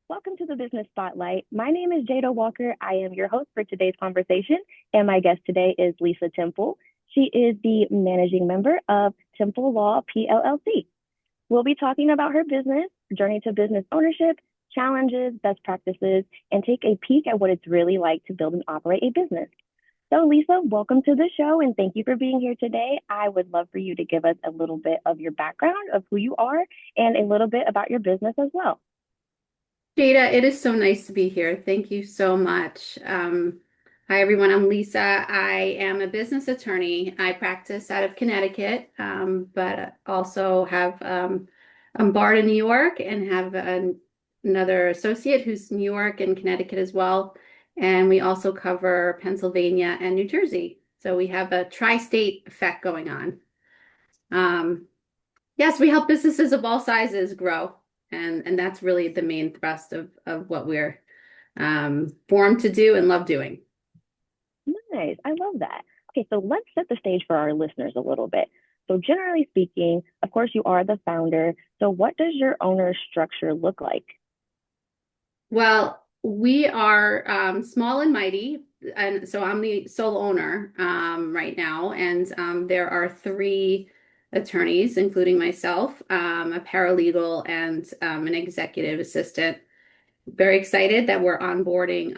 Welcome to the Business Spotlight. My name is Jada Walker. I am your host for today's conversation, and my guest today is Lisa Temple. She is the managing member of Temple Law PLLC. We'll be talking about her business, journey to business ownership, challenges, best practices, and take a peek at what it's really like to build and operate a business. So, Lisa, welcome to the show, and thank you for being here today. I would love for you to give us a little bit of your background of who you are and a little bit about your business as well. Jada, it is so nice to be here. Thank you so much. Hi, everyone. I'm Lisa. I am a business attorney. I practice out of Connecticut, but also have I'm barred in New York and have another associate who's New York and Connecticut as well. And we also cover Pennsylvania and New Jersey. So we have a tri-state effect going on. Um, Yes, we help businesses of all sizes grow, and that's really the main thrust of what we're formed to do and love doing. Nice. I love that. Okay, so let's set the stage for our listeners a little bit. So, generally speaking, of course, you are the founder. So, what does your owner structure look like? Well, we are small and mighty, and so I'm the sole owner right now, and there are three attorneys, including myself, a paralegal, and an executive assistant. Very excited that we're onboarding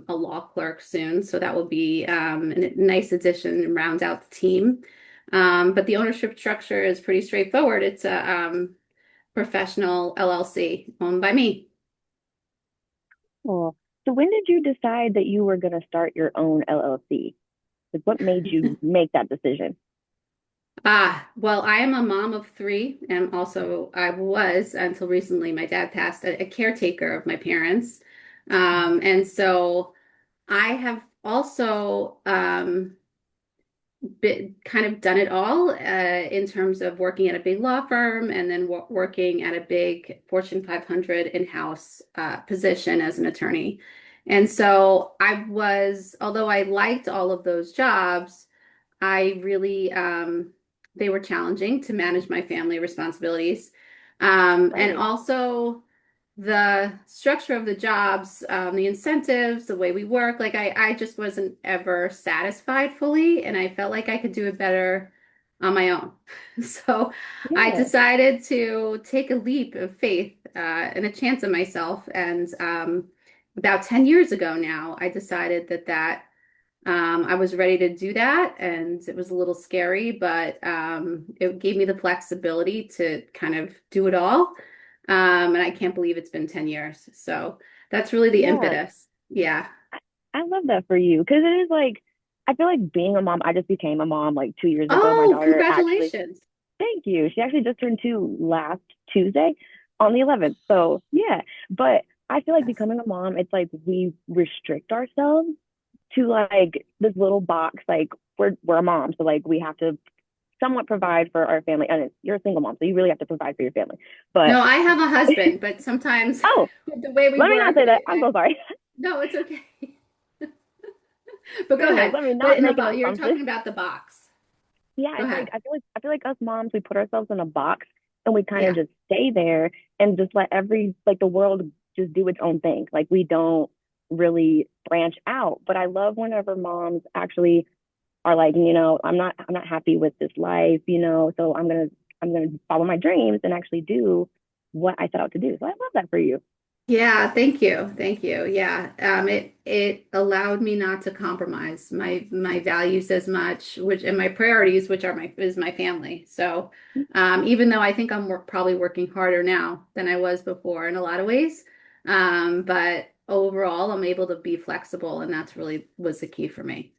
a law clerk soon, so that will be a nice addition and round out the team. But the ownership structure is pretty straightforward. It's a professional LLC owned by me. Oh, so when did you decide that you were going to start your own LLC? Like, what made you make that decision? Well, I am a mom of three, and also I was until recently, my dad passed, a caretaker of my parents. And so I have also kind of done it all in terms of working at a big law firm and then working at a big Fortune 500 in-house position as an attorney. And so although I liked all of those jobs, I really, they were challenging to manage my family responsibilities. And Right. also the structure of the jobs, the incentives, the way we work, like I just wasn't ever satisfied fully, and I felt like I could do it better on my own. So I Yeah. decided to take a leap of faith and a chance of myself. And about 10 years ago now, I decided that I was ready to do that, and it was a little scary, but it gave me the flexibility to kind of do it all. And I can't believe it's been 10 years. So that's really the Yeah. impetus. Yeah. I love that for you because it is like, I feel like being a mom, I just became a mom like 2 years ago. My Oh, daughter actually, congratulations. thank you. She actually just turned two last Tuesday on the 11th. So, yeah. But I feel like Yes. becoming a mom, it's like we restrict ourselves to like this little box. Like we're a mom, so like we have to somewhat provide for our family. And you're a single mom, so you really have to provide for your family. But No, I have a husband, but sometimes oh, with the way we let me not work, say that. I'm so sorry. no, it's okay. But go Goodness, ahead. let me But not in the make an box, you're assumption. talking about the box. Yeah, Go it's like ahead. I feel like us moms, we put ourselves in a box and we kind of Yeah. just stay there and just let the world just do its own thing. Like we don't really branch out. But I love whenever moms actually are like, I'm not happy with this life, so I'm gonna follow my dreams and actually do what I set out to do. So I love that for you. Yeah, thank you. Thank you. Yeah. It allowed me not to compromise my values as much, which and my priorities, which are my family. So even though I think I'm probably working harder now than I was before in a lot of ways, but overall I'm able to be flexible, and that's really was the key for me.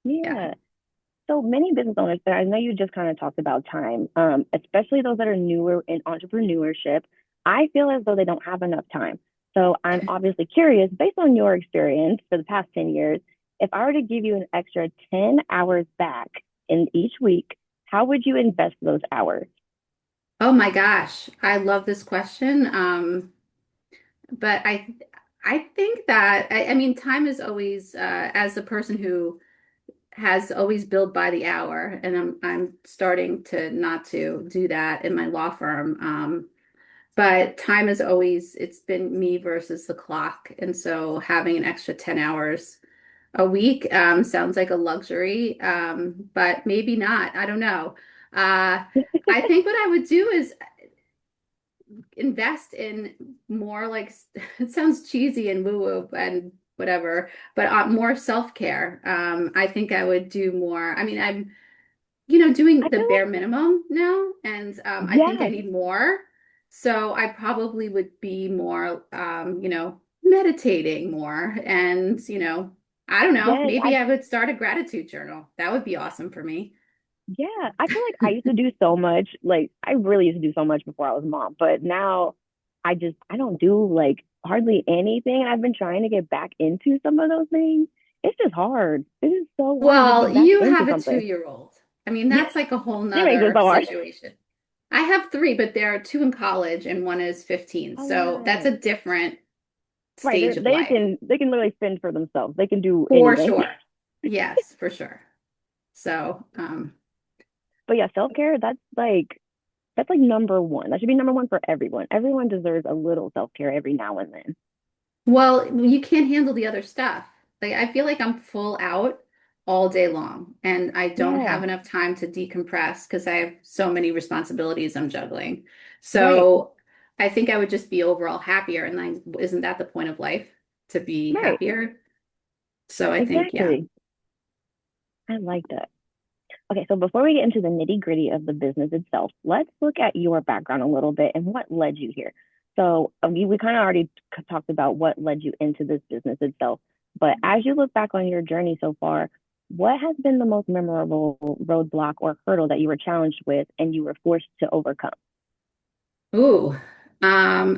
Yeah. Yeah. So many business owners, but I know you just kind of talked about time, especially those that are newer in entrepreneurship. I feel as though they don't have enough time. So I'm obviously curious, based on your experience for the past 10 years, if I were to give you an extra 10 hours back in each week, how would you invest those hours? Oh my gosh, I love this question. But I think that I mean time is always as a person who has always billed by the hour, and I'm starting to not to do that in my law firm. But time is always, it's been me versus the clock. And so having an extra 10 hours a week sounds like a luxury, but maybe not. I don't know. Uh, I think what I would do is invest in more like it sounds cheesy and woo-woo and whatever, but more self-care. I think I would do more. I mean, I'm I doing the feel bare minimum now, and like, I think I yeah, need more. So I probably would be more, meditating more, and I don't know, yes, maybe I would start a gratitude journal. That would be awesome for me. yeah. I feel like I used to do so much. Like I really used to do so much before I was a mom, but now I don't do like hardly anything. And I've been trying to get back into some of those things. It's just hard. It is so hard to just Well, get back you into have a something. 2-year-old. I mean, Yeah, that's like a whole it makes it nother so hard. situation. I have three, but there are two in college and one is 15. Oh So that's wow. a different Right. stage of life. They can literally fend for themselves. They can do For anything. sure. Yes, for sure. So, But yeah, self-care, that's like number one. That should be number one for everyone. Everyone deserves a little self-care every now and then. well, you can't handle the other stuff. Like I feel like I'm full out all day long and I don't Yeah. have enough time to decompress because I have so many responsibilities I'm juggling. Right. So I think I would just be overall happier. And like, isn't that the point of life? To be Right. happier? So I think, yeah. Exactly. I like that. Okay, so before we get into the nitty-gritty of the business itself, let's look at your background a little bit and what led you here. So we kind of already talked about what led you into this business itself, but as you look back on your journey so far, what has been the most memorable roadblock or hurdle that you were challenged with and you were forced to overcome? Ooh,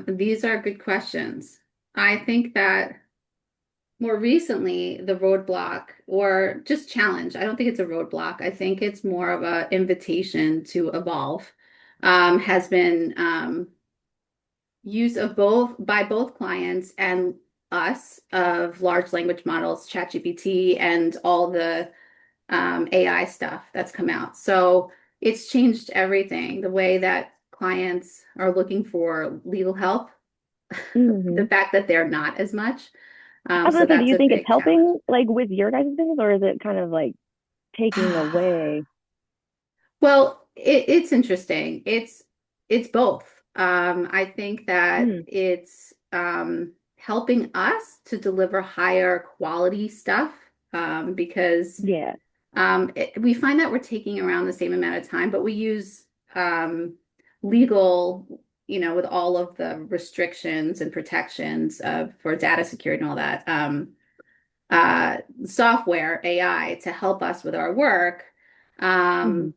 these are good questions. I think that more recently, the roadblock or just challenge, I don't think it's a roadblock. I think it's more of an invitation to evolve, has been use of both by both clients and us of large language models, ChatGPT, and all the AI stuff that's come out. So it's changed everything. The way that clients are looking for legal help, Hmm. the fact that they're not as much. I was So gonna say, do that's you a think it's big challenge. helping like with your guys' business, or is it kind of like taking away? Well, it's interesting. It's both. I think that Mm, it's helping us to deliver higher quality stuff because yeah. we find that we're taking around the same amount of time, but we use um, legal, with all of the restrictions and protections of for data security and all that uh, software AI to help us with our work. Hmm. Um,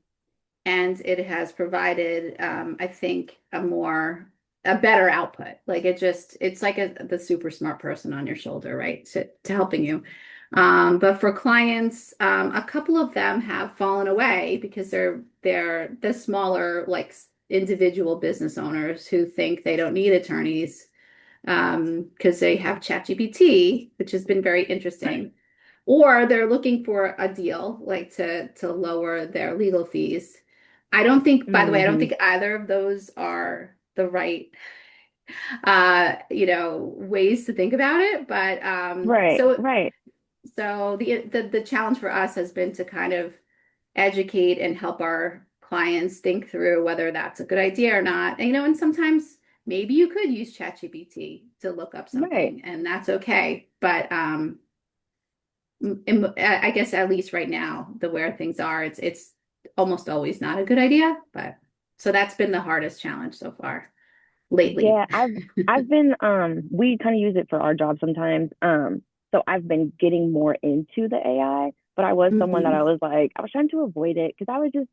and it has provided, I think, a better output. Like it's like the super smart person on your shoulder, right? To helping you. But for clients, a couple of them have fallen away because they're the smaller, like individual business owners who think they don't need attorneys because they have ChatGPT, which has been very interesting. Or they're looking for a deal, like to lower their legal fees. I don't think, by the way, I don't Hmm. think either of those are the right ways to think about it. But Right. Right. the challenge for us has been to kind of educate and help our clients think through whether that's a good idea or not. And sometimes maybe you could use ChatGPT to look up Right. something, and that's okay. But I guess at least right now, the where things are, it's almost always not a good idea. But so that's been the hardest challenge so far lately. Yeah, I've been we kind of use it for our job sometimes. So I've been getting more into the AI, but I was someone that Hmm. I was trying to avoid it because I was just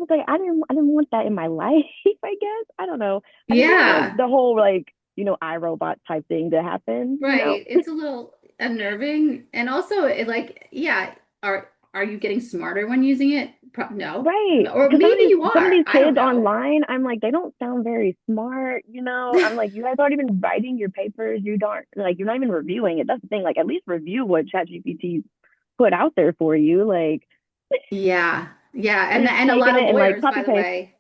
like I didn't want that in my life, I guess. I don't know. I didn't want like Yeah, the whole iRobot type thing to happen. right. It's a little unnerving, and also yeah. Are you getting smarter when using it? No, Right. or Because maybe you some of are. these I don't kids know. online, I'm like, they don't sound very smart. I'm like, you guys aren't even writing your papers. You don't like you're not even reviewing it. That's the thing. Like at least review what ChatGPT put out there for you. Like Yeah, yeah, they're just and a lot taking of it and like lawyers, copy by the paste. way.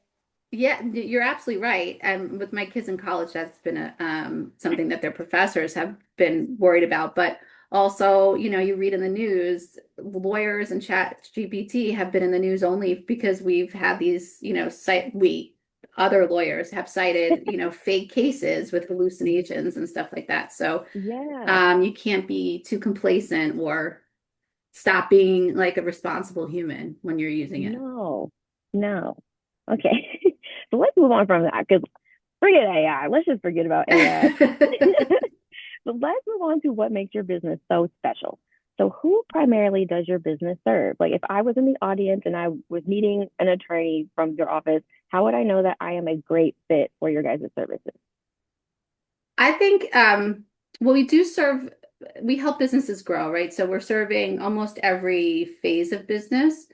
Yeah, you're absolutely right. And with my kids in college, that's been a something that their professors have been worried about. But also, you read in the news, lawyers and ChatGPT have been in the news only because we've had these, other lawyers have cited, fake cases with hallucinations and stuff like that. So Yeah. you can't be too complacent or stop being like a responsible human when you're using it. No. No. Okay. So let's move on from that because forget AI. Let's just forget about AI. But let's move on to what makes your business so special. So, who primarily does your business serve? Like, if I was in the audience and I was meeting an attorney from your office, how would I know that I am a great fit for your guys' services? I think, well, we help businesses grow, right? So we're serving almost every phase of business.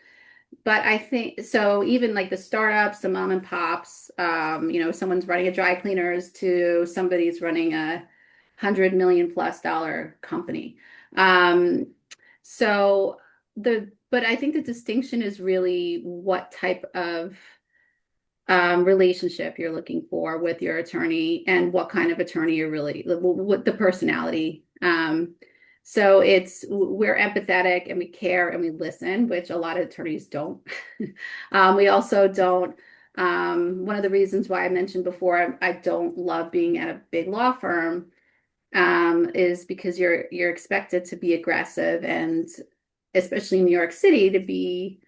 But I think, so even like the startups, the mom and pops, someone's running a dry cleaners to somebody's running a $100 million+ company. Um, but I think the distinction is really what type of relationship you're looking for with your attorney and what kind of attorney you're really, what the personality. So we're empathetic and we care and we listen, which a lot of attorneys don't. We also don't. One of the reasons why I mentioned before I don't love being at a big law firm is because you're expected to be aggressive and especially in New York City to be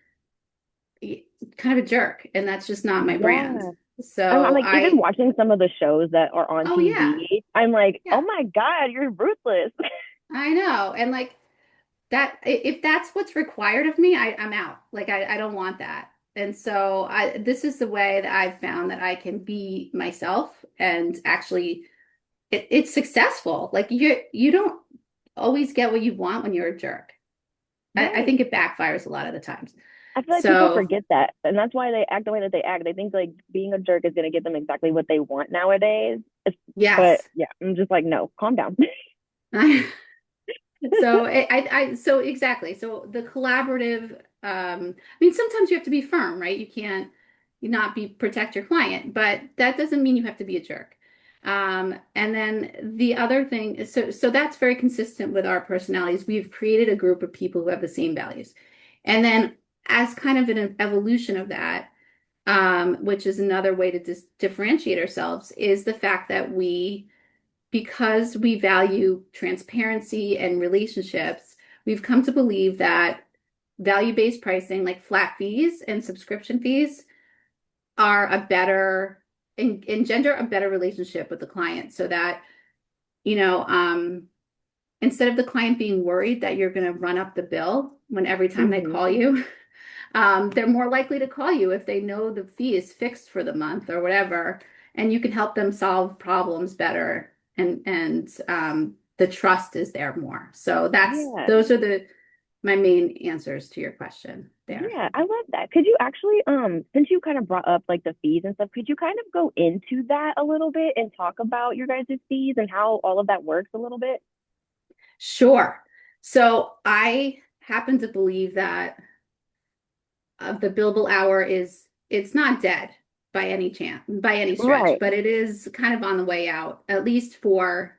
kind of a jerk, and that's just not my brand. Yeah. I'm So like, even watching some of the shows that are on oh yeah, TV, I'm like, oh yeah, my God, you're ruthless. I know. And like that, if that's what's required of me, I'm out. Like I don't want that. And so this is the way that I've found that I can be myself and actually it's successful. Like you don't always get what you want when you're a jerk. I Right. think it backfires a lot of the times. I feel like people So forget that. And that's why they act the way that they act. They think like being a jerk is going to get them exactly what they want nowadays. But yes. yeah, I'm just like, no, calm down. So so exactly. So the collaborative, I mean, sometimes you have to be firm, right? You can't you not be protect your client, but that doesn't mean you have to be a jerk. And then the other thing is so that's very consistent with our personalities. We've created a group of people who have the same values. And then as kind of an evolution of that, which is another way to differentiate ourselves, is the fact that because we value transparency and relationships, we've come to believe that value-based pricing, like flat fees and subscription fees, are a better engender a better relationship with the client so that, you know, instead of the client being worried that you're going to run up the bill when every time they Hmm. call you, they're more likely to call you if they know the fee is fixed for the month or whatever, and you can help them solve problems better, and the trust is there more. So Yeah. those are my main answers to your question there. Yeah, I love that. Could you actually, since you kind of brought up like the fees and stuff, could you kind of go into that a little bit and talk about your guys' fees and how all of that works a little bit? Sure. So I happen to believe that the billable hour it's not dead by any stretch, Right. but it is kind of on the way out, at least for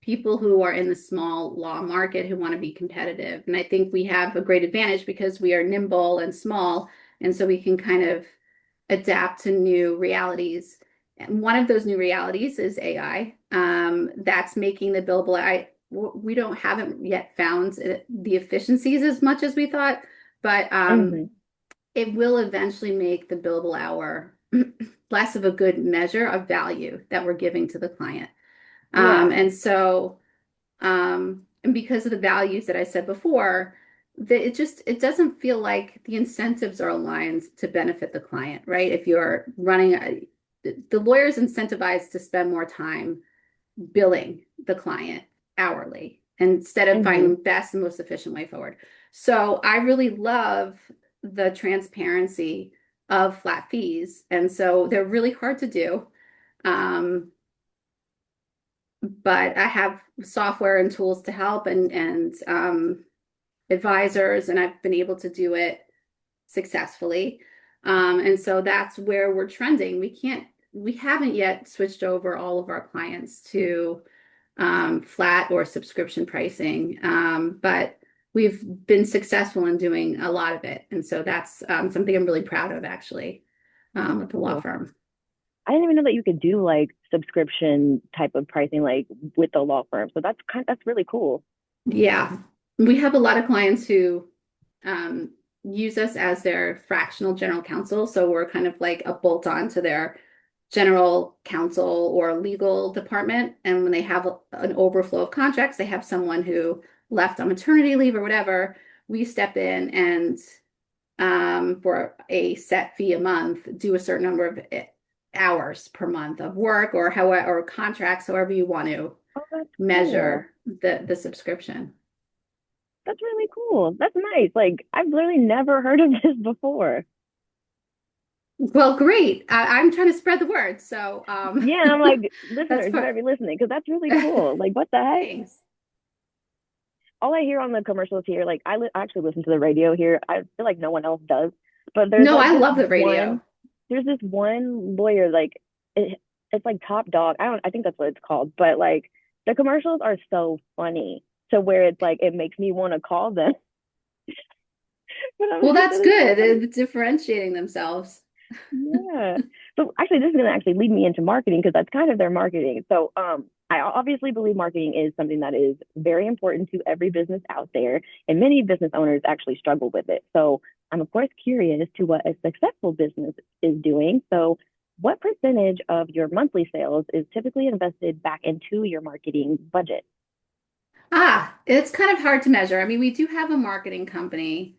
people who are in the small law market who want to be competitive. And I think we have a great advantage because we are nimble and small, and so we can kind of adapt to new realities. And one of those new realities is AI. That's making the billable. We don't haven't yet found the efficiencies as much as we thought, but Hmm. it will eventually make the billable hour less of a good measure of value that we're giving to the client. Yeah. And so and because of the values that I said before, that it doesn't feel like the incentives are aligned to benefit the client, right? If you're the lawyer's incentivized to spend more time billing the client hourly instead of finding Hmm. the best and most efficient way forward. So I really love the transparency of flat fees. And so they're really hard to do. Um, but I have software and tools to help and advisors, and I've been able to do it successfully. And so that's where we're trending. We haven't yet switched over all of our clients to flat or subscription pricing, but we've been successful in doing a lot of it. And so that's something I'm really proud of, actually, That's with the law cool. firm. I didn't even know that you could do like subscription type of pricing like with the law firm. So that's really cool. Yeah, we have a lot of clients who um, use us as their fractional general counsel. So we're kind of like a bolt-on to their general counsel or legal department. And when they have an overflow of contracts, they have someone who left on maternity leave or whatever, we step in and for a set fee a month, do a certain number of hours per month of work or however, or contracts, however you want to Oh, that's cool. measure the subscription. That's really cool. That's nice. Like I've literally never heard of this before. Well, great. I'm trying to spread the word. So Yeah, I'm like, that's listeners, you better part. be listening because that's really cool. Like, what the heck? Thanks. All I hear on the commercials here, like, I actually listen to the radio here. I feel like no one else does, but No, I love the radio. there's this one lawyer, like, it's like Top Dog. I think that's what it's called, but like, the commercials are so funny to where it's like it makes me want to call them. But I'm Well, like, that's that is so good. funny. It's differentiating themselves. Yeah. So actually, this is going to actually lead me into marketing because that's kind of their marketing. So, I obviously believe marketing is something that is very important to every business out there, and many business owners actually struggle with it. So, I'm of course curious to what a successful business is doing. So, what percentage of your monthly sales is typically invested back into your marketing budget? It's kind of hard to measure. I mean, we do have a marketing company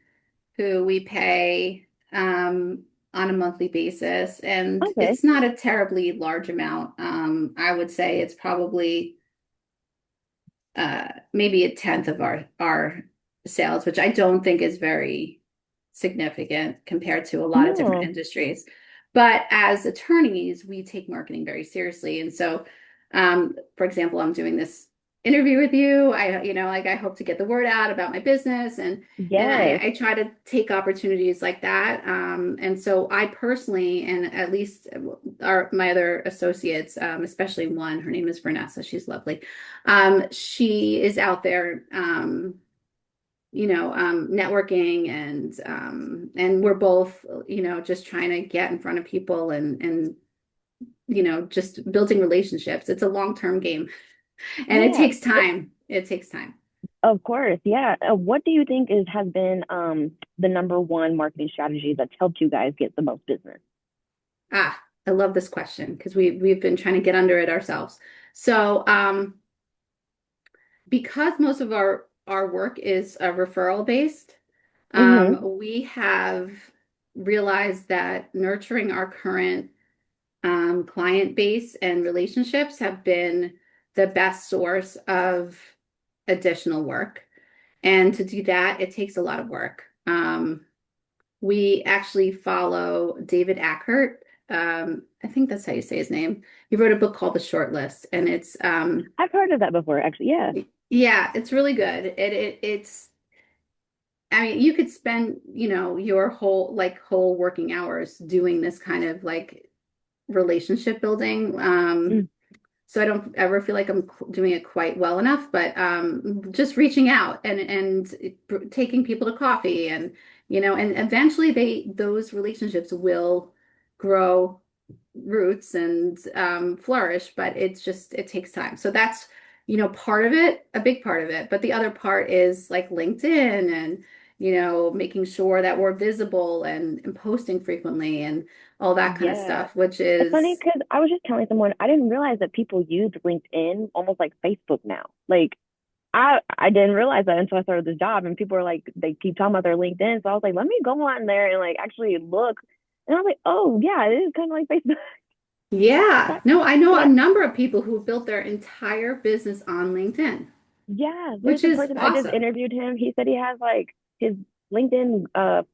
who we pay on a monthly basis, and Okay. it's not a terribly large amount. I would say it's probably maybe a tenth of our sales, which I don't think is very significant compared to a lot of different No. industries. But as attorneys, we take marketing very seriously. And so, for example, I'm doing this interview with you. Like I hope to get the word out about my business and Yes. I try to take opportunities like that. And so I personally, and at least my other associates, especially one, her name is Vanessa, she's lovely. She is out there, networking and we're both, just trying to get in front of people and just building relationships. It's a long-term game and it Yeah. takes time. It takes time. Of course, yeah. What do you think has been the number one marketing strategy that's helped you guys get the most business? I love this question because we've been trying to get under it ourselves. So, because most of our work is referral based, Mm-hmm. we have realized that nurturing our current client base and relationships have been the best source of additional work. And to do that, it takes a lot of work. We actually follow David Ackert. I think that's how you say his name. He wrote a book called The Short List, and I've heard of that before, actually. Yeah. yeah, it's really good. It's I mean, you could spend, your whole working hours doing this kind of like relationship building. Mm, So I don't ever feel like I'm doing it quite well enough, but just reaching out and taking people to coffee and eventually those relationships will grow roots and flourish, but it takes time. So that's, part of it, a big part of it. But the other part is like LinkedIn and, making sure that we're visible and posting frequently and all that kind of yeah. stuff, which It's funny is, because I was just telling someone I didn't realize that people use LinkedIn almost like Facebook now. Like I didn't realize that until I started this job, and people are like they keep talking about their LinkedIn. So I was like, let me go on there and like actually look. And I was like, oh yeah, it is kind of like Facebook. yeah. But No, I know a yeah, number of people who built their entire business on LinkedIn, yeah. There's which a is person I just awesome. interviewed him. He said he has like his LinkedIn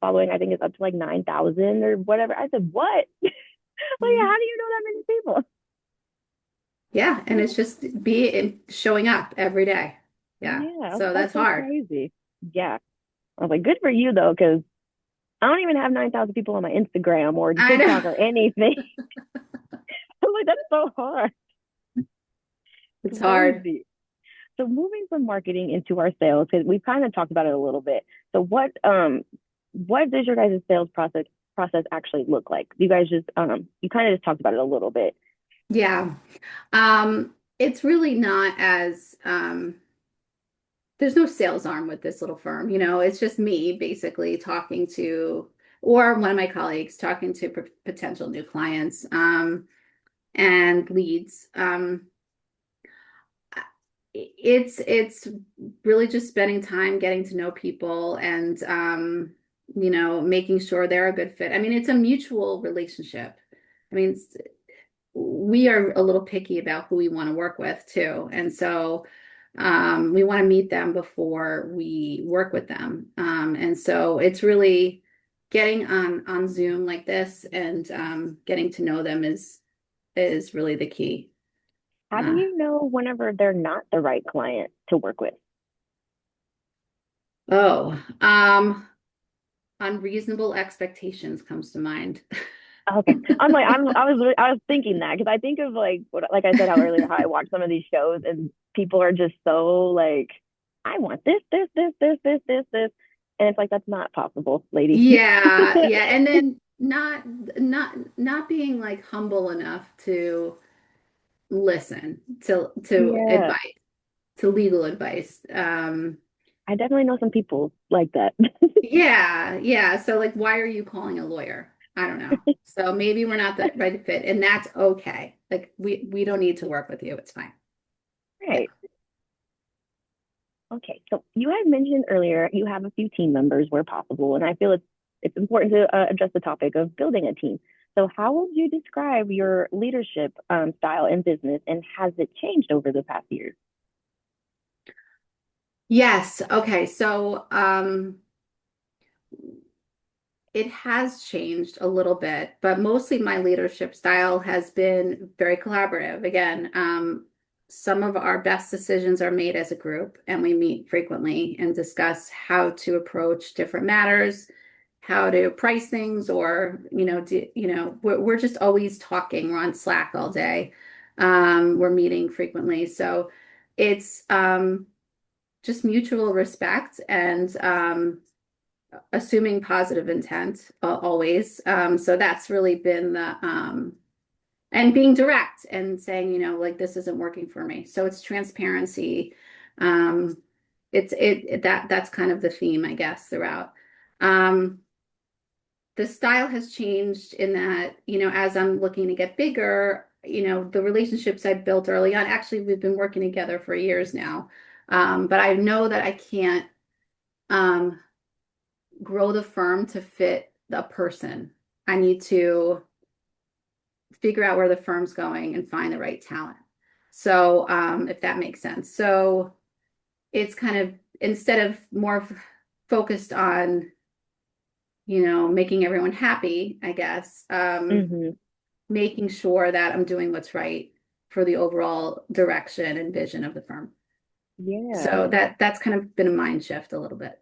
following. I think is up to like 9,000 or whatever. I said, what? Like, how do you know that many people? Yeah, and it's just showing up every day. Yeah. Yeah, So that's that's so hard. crazy. Yeah. I was like, good for you though, because I don't even have 9,000 people on my Instagram or I know. TikTok or anything. I'm like, that's so hard. It's It's hard. crazy. So moving from marketing into our sales, because we've kind of talked about it a little bit. So what does your guys' sales process actually look like? You guys just you kind of just talked about it a little bit. Yeah. It's really not as there's no sales arm with this little firm. It's just me basically talking to, or one of my colleagues talking to potential new clients and leads. It's really just spending time getting to know people and making sure they're a good fit. I mean, it's a mutual relationship. I mean, we are a little picky about who we want to work with too. And so we want to meet them before we work with them. And so it's really getting on Zoom like this and getting to know them is really the key. How do Uh, you know whenever they're not the right client to work with? oh, unreasonable expectations comes to mind. Okay, I'm like I was thinking that because I think of like like I said how earlier how I watch some of these shows and people are just so like I want this, and it's like that's not possible, lady. Yeah, yeah, and then not being like humble enough to listen to Yeah, advice, to legal advice. I definitely know some people like that. Yeah, yeah. So like, why are you calling a lawyer? I don't know. So maybe we're not the right fit, and that's okay. Like we don't need to work with you. It's fine. Yeah. Right. Okay. So you had mentioned earlier you have a few team members where possible, and I feel it's important to address the topic of building a team. So how would you describe your leadership style in business, and has it changed over the past years? Yes. Okay. So it has changed a little bit, but mostly my leadership style has been very collaborative. Again, some of our best decisions are made as a group, and we meet frequently and discuss how to approach different matters, how to price things, or we're just always talking. We're on Slack all day. We're meeting frequently, so it's just mutual respect and assuming positive intent always. So that's really been and being direct and saying, like this isn't working for me. So it's transparency. Um, that's kind of the theme, I guess, throughout. Um, the style has changed in that, as I'm looking to get bigger, the relationships I built early on, actually, we've been working together for years now. But I know that I can't um, grow the firm to fit the person. I need to figure out where the firm's going and find the right talent. So, if that makes sense. So it's kind of instead of more focused on, making everyone happy, I guess, Hmm. making sure that I'm doing what's right for the overall direction and vision of the firm. Yeah. So that's kind of been a mind shift a little bit.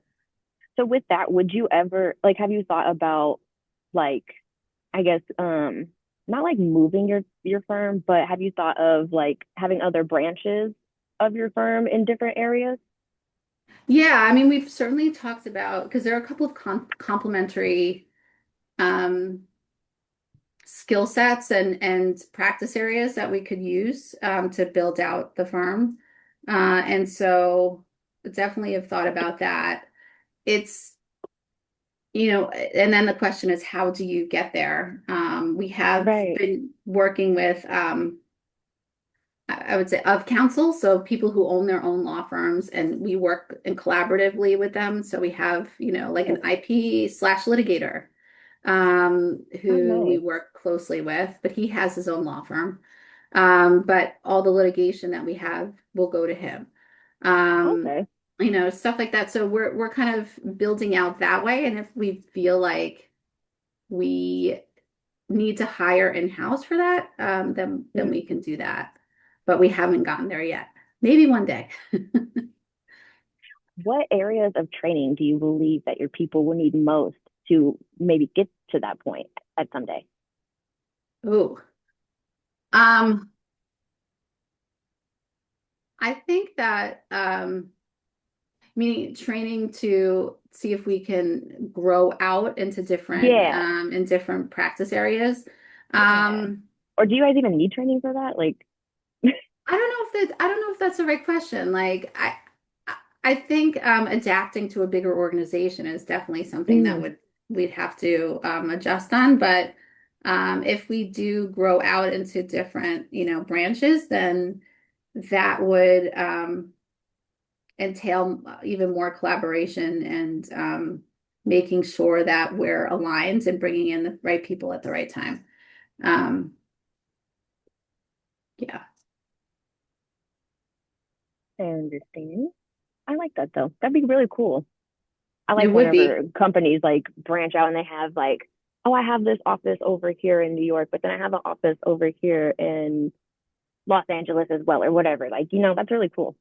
So with that, would you ever like have you thought about like I guess not like moving your firm, but have you thought of like having other branches of your firm in different areas? Yeah, I mean, we've certainly talked about because there are a couple of complementary um, skill sets and practice areas that we could use to build out the firm. And so definitely have thought about that. It's, and then the question is, how do you get there? We have Right. been working with I would say of counsel, so people who own their own law firms, and we work in collaboratively with them. So we have, like an Yeah. IP slash litigator Oh, who we nice. work closely with, but he has his own law firm. But all the litigation that we have will go to him. Um, Okay. Stuff like that. So we're kind of building out that way. And if we feel like we need to hire in-house for that, then Mm. we can do that. But we haven't gotten there yet. Maybe one day. What areas of training do you believe that your people will need most to maybe get to that point at someday? Ooh. Um, I think that meaning training to see if we can grow out into different Yeah, in different practice areas. yeah. Um, Or do you guys even need training for that? Like, I don't know if that's the right question. I think adapting to a bigger organization is definitely something that mm, would we'd have to adjust on. But if we do grow out into different, branches, then that would entail even more collaboration and making sure that we're aligned and bringing in the right people at the right time. Um, yeah, I understand. I like that though. That'd be really cool. I it like would whenever be. companies like branch out and they have like, oh, I have this office over here in New York, but then I have an office over here in Los Angeles as well, or whatever. Like, that's really cool.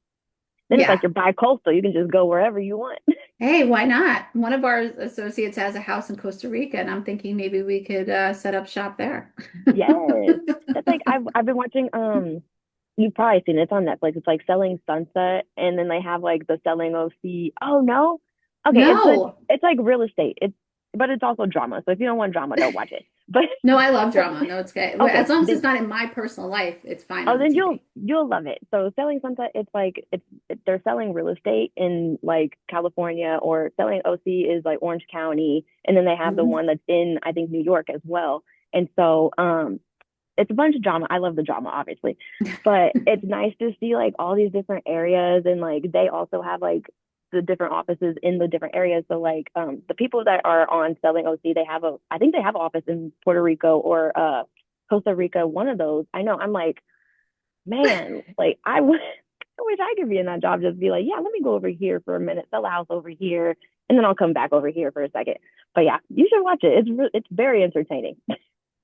Then it's Yeah. like you're bi-coastal. You can just go wherever you want. Hey, why not? One of our associates has a house in Costa Rica, and I'm thinking maybe we could set up shop there. Yes. That's like I've been watching you've probably seen it. It's on Netflix. It's like Selling Sunset, and then they have like the Selling OC. Oh no. Okay, No, it's like real estate. But it's also drama. So if you don't want drama, don't watch it. But no, I love drama. No, it's good. As okay, long as it's then not in my personal life, it's fine oh on the then you'll TV. you'll love it. So Selling Sunset, it's like they're selling real estate in like California, or Selling OC is like Orange County, and then they have the Mhm. one that's in I think New York as well. And so it's a bunch of drama. I love the drama, obviously, but it's nice to see like all these different areas, and like they also have like the different offices in the different areas. So like the people that are on Selling OC, I think they have an office in Puerto Rico or Costa Rica, one of those. I know. I'm like, man, like I wish I could be in that job. Just be like, yeah, let me go over here for a minute, sell a house over here, and then I'll come back over here for a second. But yeah, you should watch it. It's very entertaining.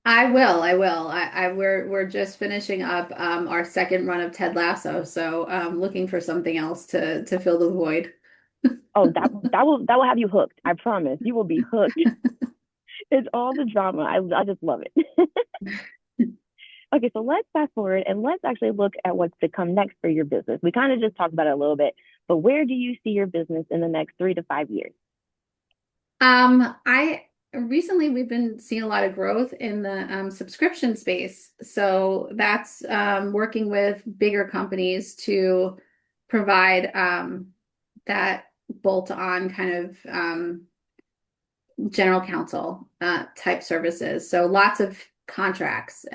I will. I will. We're just finishing up our second run of Ted Lasso, so looking for something else to fill the void. Oh, that will have you hooked. I promise. You will be hooked. It's all the drama. I just love it. Okay, so let's fast forward and let's actually look at what's to come next for your business. We kind of just talked about it a little bit, but where do you see your business in the next 3 to 5 years? I recently we've been seeing a lot of growth in the subscription space. So that's working with bigger companies to provide that bolt-on kind of general counsel type services. So lots of contracts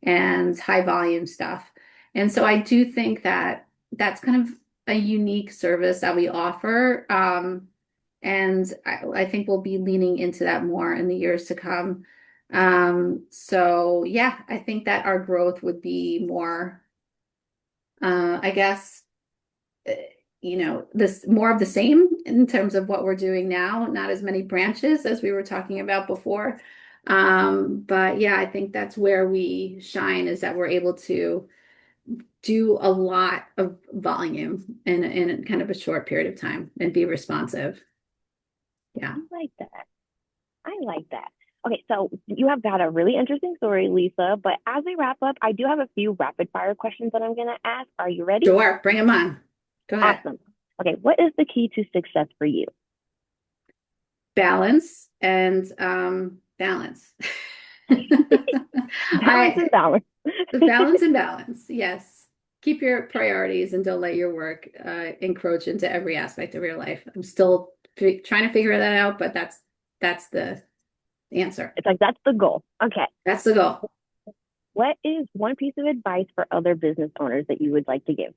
and high volume stuff. And so I do think that that's kind of a unique service that we offer. And I think we'll be leaning into that more in the years to come. So yeah, I think that our growth would be more, I guess, uh, this more of the same in terms of what we're doing now, not as many branches as we were talking about before. But yeah, I think that's where we shine is that we're able to do a lot of volume in kind of a short period of time and be responsive. Yeah. I like that. I like that. Okay, so you have got a really interesting story, Lisa, but as we wrap up, I do have a few rapid fire questions that I'm going to ask. Are you ready? Sure, bring them on. Go ahead. Awesome. Okay, what is the key to success for you? Balance and balance. Balance and I balance. balance and balance. Yes. Keep your priorities and don't let your work encroach into every aspect of your life. I'm still trying to figure that out, but that's the answer. It's like that's the goal. Okay. That's the goal. What is one piece of advice for other business owners that you would like to give?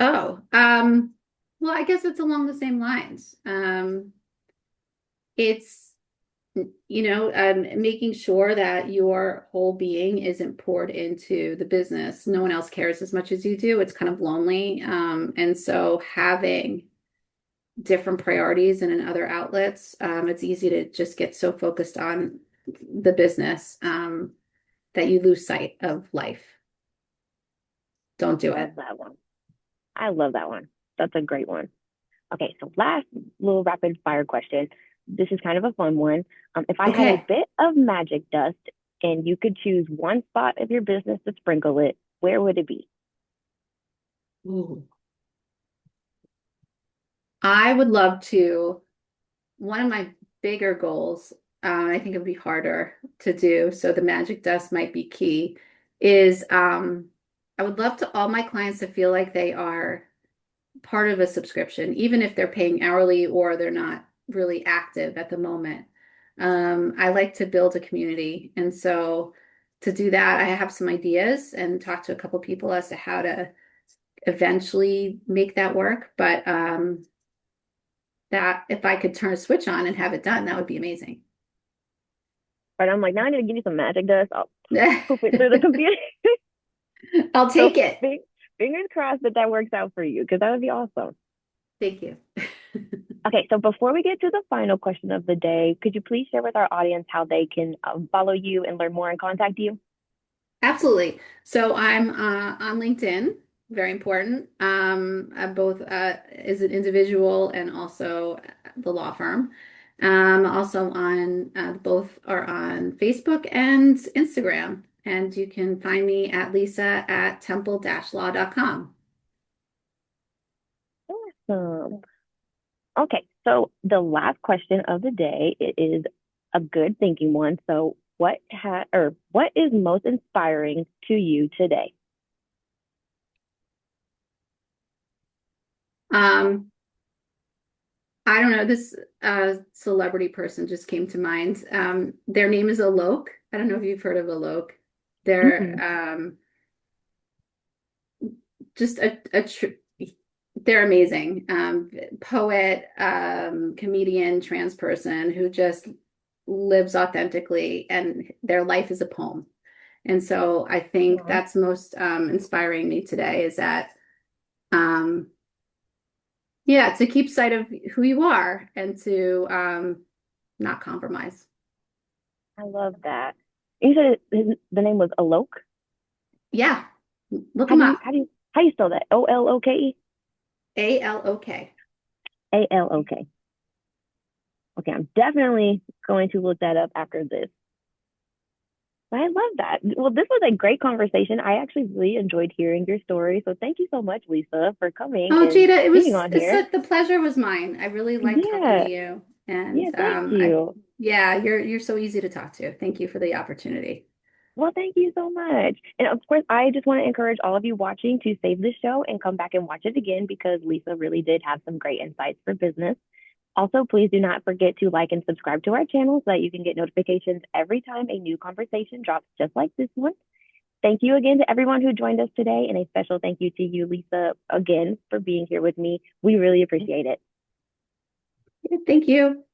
Oh, well, I guess it's along the same lines. It's making sure that your whole being isn't poured into the business. No one else cares as much as you do. It's kind of lonely. And so having different priorities and in other outlets, it's easy to just get so focused on the business that you lose sight of life. Don't do Love it. that one. I love that one. That's a great one. Okay, so last little rapid fire question. This is kind of a fun one. If I had a Okay. bit of magic dust and you could choose one spot of your business to sprinkle it, where would it be? Ooh. I would love to. One of my bigger goals, I think it would be harder to do, so the magic dust might be key, is I would love to all my clients to feel like they are part of a subscription, even if they're paying hourly or they're not really active at the moment. I like to build a community. And so to do that, I have some ideas and talk to a couple people as to how to eventually make that work. But that if I could turn a switch on and have it done, that would be amazing. Right, I'm like, now I need to give you some magic dust. I'll poop it through the computer. I'll So take it. fingers crossed that that works out for you, because that would be awesome. Thank you. Okay, so before we get to the final question of the day, could you please share with our audience how they can follow you and learn more and contact you? Absolutely. So I'm on LinkedIn, very important, both as an individual and also the law firm. Also on both are on Facebook and Instagram. And you can find me at Lisa at temple-law.com. Awesome. Okay, so the last question of the day it is a good thinking one. So, what is most inspiring to you today? Um, I don't know, this celebrity person just came to mind. Their name is Alok. I don't know if you've heard of Alok. They're Mm-mm. just a tr they're amazing. Poet, comedian, trans person who just lives authentically, and their life is a poem. And so I think Aw, that's most inspiring me today is that, um, yeah, to keep sight of who you are and to not compromise. I love that. You said the name was Alok. Yeah, look How them do you up. how do you how do you spell that? Oloke? ALOK. Alok. Okay, I'm definitely going to look that up after this. I love that. Well, this was a great conversation. I actually really enjoyed hearing your story. So thank you so much, Lisa, for coming Oh, and Jada, being on here. the pleasure was mine. I really liked talking to Yeah, you. yeah, And thank I you. yeah, you're so easy to talk to. Thank you for the opportunity. Well, thank you so much. And of course, I just want to encourage all of you watching to save this show and come back and watch it again because Lisa really did have some great insights for business. Also, please do not forget to like and subscribe to our channel so that you can get notifications every time a new conversation drops, just like this one. Thank you again to everyone who joined us today, and a special thank you to you, Lisa, again for being here with me. We really appreciate it. Thank you.